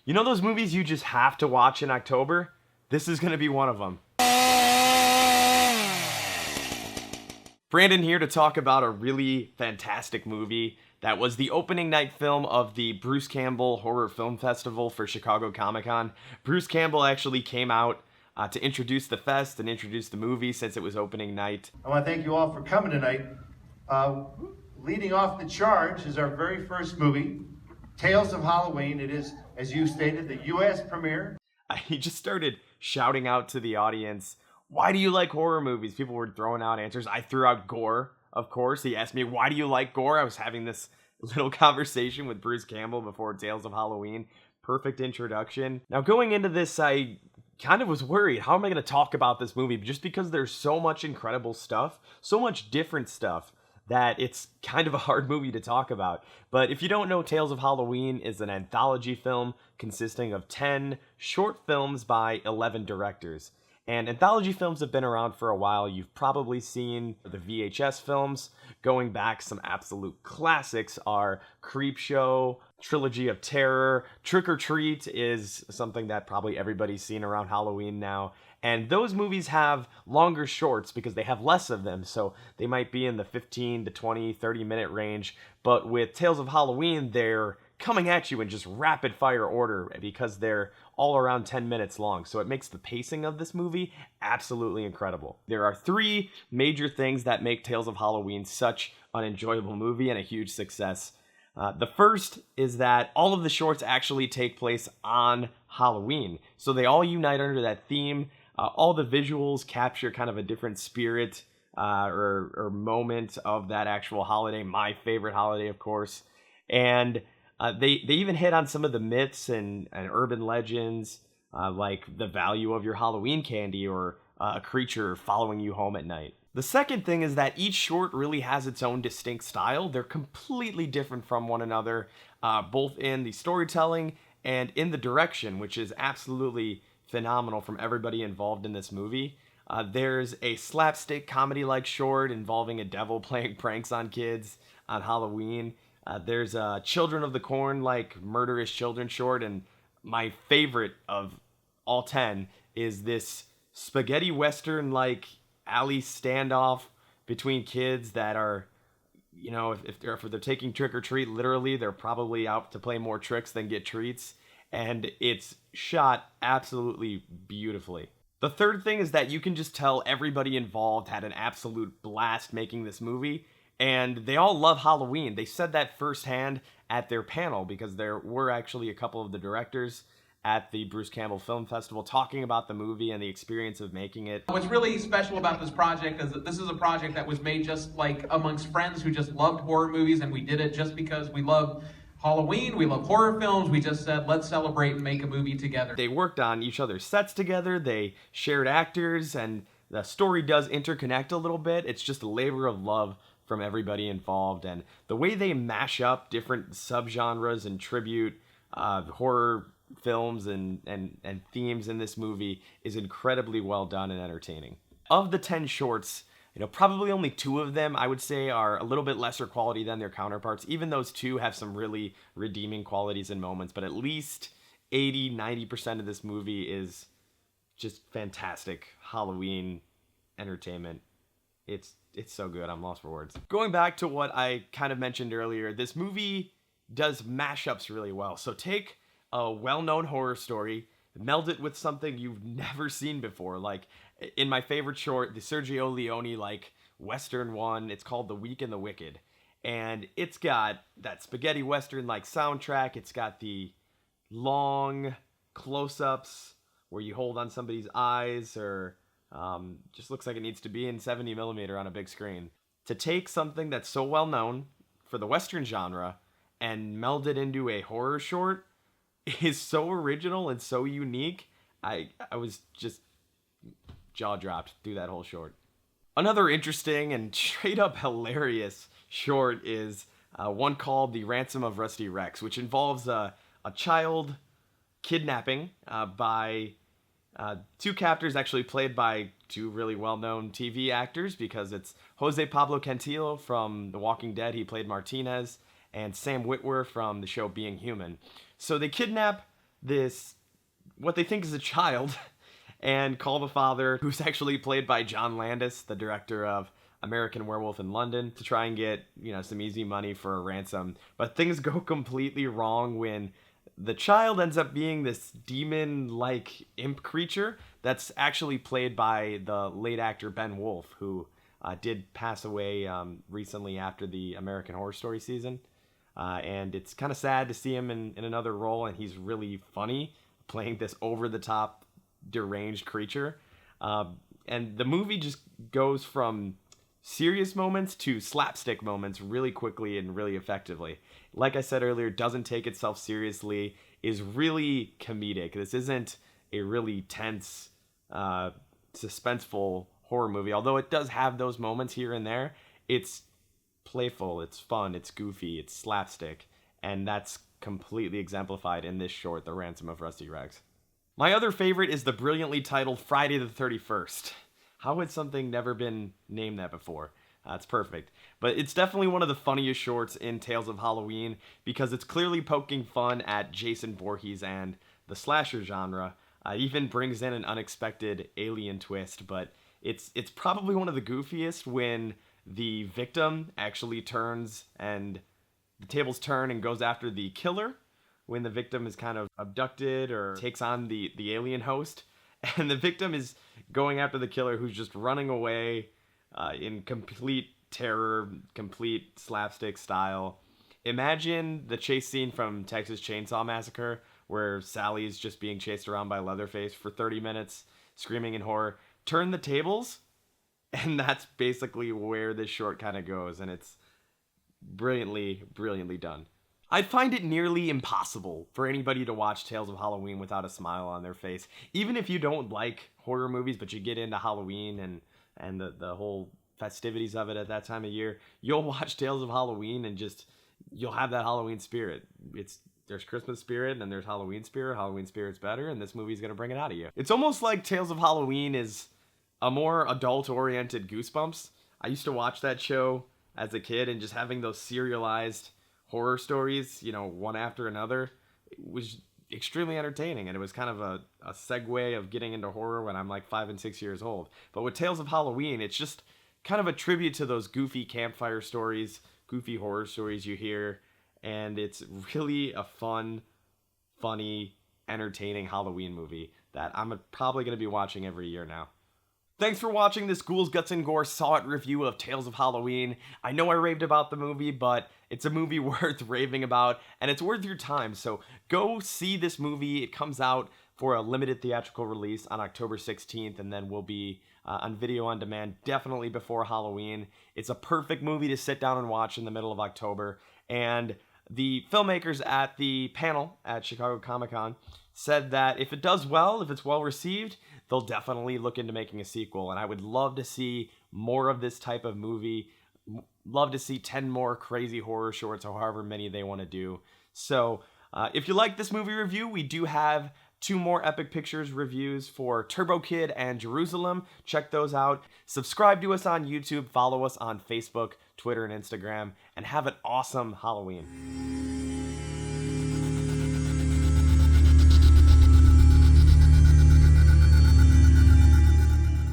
You know those movies you just have to watch in October? This is going to be one of them. Brandon here to talk about a really fantastic movie that was the opening night film of the Bruce Campbell Horror Film Festival for Chicago Comic-Con. Bruce Campbell actually came out to introduce the fest and introduce the movie since it was opening night. I want to thank you all for coming tonight. Leading off the charge is our very first movie, Tales of Halloween. It is, as you stated, the U.S. premiere. He just started shouting out to the audience, "Why do you like horror movies?" People were throwing out answers. I threw out gore, of course. He asked me, "Why do you like gore?" I was having this little conversation with Bruce Campbell before Tales of Halloween. Perfect introduction. Now, going into this, I kind of was worried. How am I going to talk about this movie? Just because there's so much incredible stuff, so much different stuff, that it's kind of a hard movie to talk about. But if you don't know, Tales of Halloween is an anthology film consisting of 10 short films by 11 directors. And anthology films have been around for a while. You've probably seen the VHS films. Going back, some absolute classics are Creepshow, Trilogy of Terror. Trick or Treat is something that probably everybody's seen around Halloween now. And those movies have longer shorts because they have less of them, so they might be in the 15 to 20, 30-minute range. But with Tales of Halloween, they're coming at you in just rapid fire order because they're all around 10 minutes long. So it makes the pacing of this movie absolutely incredible. There are three major things that make Tales of Halloween such an enjoyable movie and a huge success. The first is that all of the shorts actually take place on Halloween. So they all unite under that theme. All the visuals capture kind of a different spirit or moment of that actual holiday. My favorite holiday, of course. And they even hit on some of the myths and urban legends, like the value of your Halloween candy or a creature following you home at night. The second thing is that each short really has its own distinct style. They're completely different from one another, both in the storytelling and in the direction, which is absolutely phenomenal from everybody involved in this movie. There's a slapstick comedy-like short involving a devil playing pranks on kids on Halloween. There's a Children of the Corn like murderous children short, and my favorite of all 10 is this spaghetti western like alley standoff between kids that are, you know, if they're taking trick or treat literally, they're probably out to play more tricks than get treats, and it's shot absolutely beautifully. The third thing is that you can just tell everybody involved had an absolute blast making this movie. And they all love Halloween. They said that firsthand at their panel because there were actually a couple of the directors at the Bruce Campbell Film Festival talking about the movie and the experience of making it. What's really special about this project is that this is a project that was made just like amongst friends who just loved horror movies, and we did it just because we love Halloween, we love horror films. We just said, let's celebrate and make a movie together. They worked on each other's sets together, they shared actors, and the story does interconnect a little bit. It's just a labor of love from everybody involved, and the way they mash up different subgenres and tribute horror films and themes in this movie is incredibly well done and entertaining. Of the 10 shorts, you know, probably only 2 of them I would say are a little bit lesser quality than their counterparts. Even those 2 have some really redeeming qualities and moments, but at least 80-90% of this movie is just fantastic Halloween entertainment. It's so good. I'm lost for words. Going back to what I kind of mentioned earlier, this movie does mashups really well. So take a well-known horror story, meld it with something you've never seen before. Like in my favorite short, the Sergio Leone like Western one, it's called The Weak and the Wicked. And it's got that spaghetti Western like soundtrack. It's got the long close-ups where you hold on somebody's eyes or just looks like it needs to be in 70 millimeter on a big screen. To take something that's so well known for the Western genre and meld it into a horror short is so original and so unique. I was just jaw dropped through that whole short. Another interesting and straight up hilarious short is one called The Ransom of Rusty Rex, which involves a child kidnapping by 2 captors actually played by 2 really well-known TV actors because it's Jose Pablo Cantillo from The Walking Dead, he played Martinez, and Sam Witwer from the show Being Human. So they kidnap this, what they think is a child, and call the father, who's actually played by John Landis, the director of American Werewolf in London, to try and get, some easy money for a ransom. But things go completely wrong when the child ends up being this demon-like imp creature that's actually played by the late actor Ben Wolf, who did pass away recently after the American Horror Story season. And it's kind of sad to see him in another role, and he's really funny, playing this over-the-top, deranged creature. And the movie just goes from serious moments to slapstick moments really quickly and really effectively. Like I said earlier, doesn't take itself seriously, is really comedic. This isn't a really tense, suspenseful horror movie, although it does have those moments here and there. It's playful, it's fun, it's goofy, it's slapstick, and that's completely exemplified in this short, The Ransom of Rusty Rex. My other favorite is the brilliantly titled Friday the 31st. How had something never been named that before? It's perfect. But it's definitely one of the funniest shorts in Tales of Halloween because it's clearly poking fun at Jason Voorhees and the slasher genre. Even brings in an unexpected alien twist, but it's probably one of the goofiest when the victim actually turns and the tables turn and goes after the killer, when the victim is kind of abducted or takes on the alien host. And the victim is going after the killer, who's just running away in complete terror, complete slapstick style. Imagine the chase scene from Texas Chainsaw Massacre, where Sally's just being chased around by Leatherface for 30 minutes, screaming in horror. Turn the tables, and that's basically where this short kind of goes, and it's brilliantly, brilliantly done. I find it nearly impossible for anybody to watch Tales of Halloween without a smile on their face. Even if you don't like horror movies, but you get into Halloween and the whole festivities of it at that time of year, you'll watch Tales of Halloween and you'll have that Halloween spirit. There's Christmas spirit and there's Halloween spirit. Halloween spirit's better, and this movie's going to bring it out of you. It's almost like Tales of Halloween is a more adult-oriented Goosebumps. I used to watch that show as a kid, and just having those serialized horror stories, one after another, it was extremely entertaining, and it was kind of a segue of getting into horror when I'm like 5 and 6 years old. But with Tales of Halloween, it's just kind of a tribute to those goofy campfire stories, goofy horror stories you hear, and it's really a fun, funny, entertaining Halloween movie that I'm probably going to be watching every year now. Thanks for watching this Ghouls, Guts, and Gore Saw It review of Tales of Halloween. I know I raved about the movie, but it's a movie worth raving about, and it's worth your time, so go see this movie. It comes out for a limited theatrical release on October 16th, and then will be on video on demand definitely before Halloween. It's a perfect movie to sit down and watch in the middle of October, and the filmmakers at the panel at Chicago Comic-Con said that if it does well, if it's well received, they'll definitely look into making a sequel, and I would love to see more of this type of movie. Love to see 10 more crazy horror shorts, or however many they want to do. So if you like this movie review, we do have 2 more Epic Pictures reviews for Turbo Kid and Jerusalem. Check those out. Subscribe to us on YouTube, follow us on Facebook, Twitter, and Instagram, and have an awesome Halloween.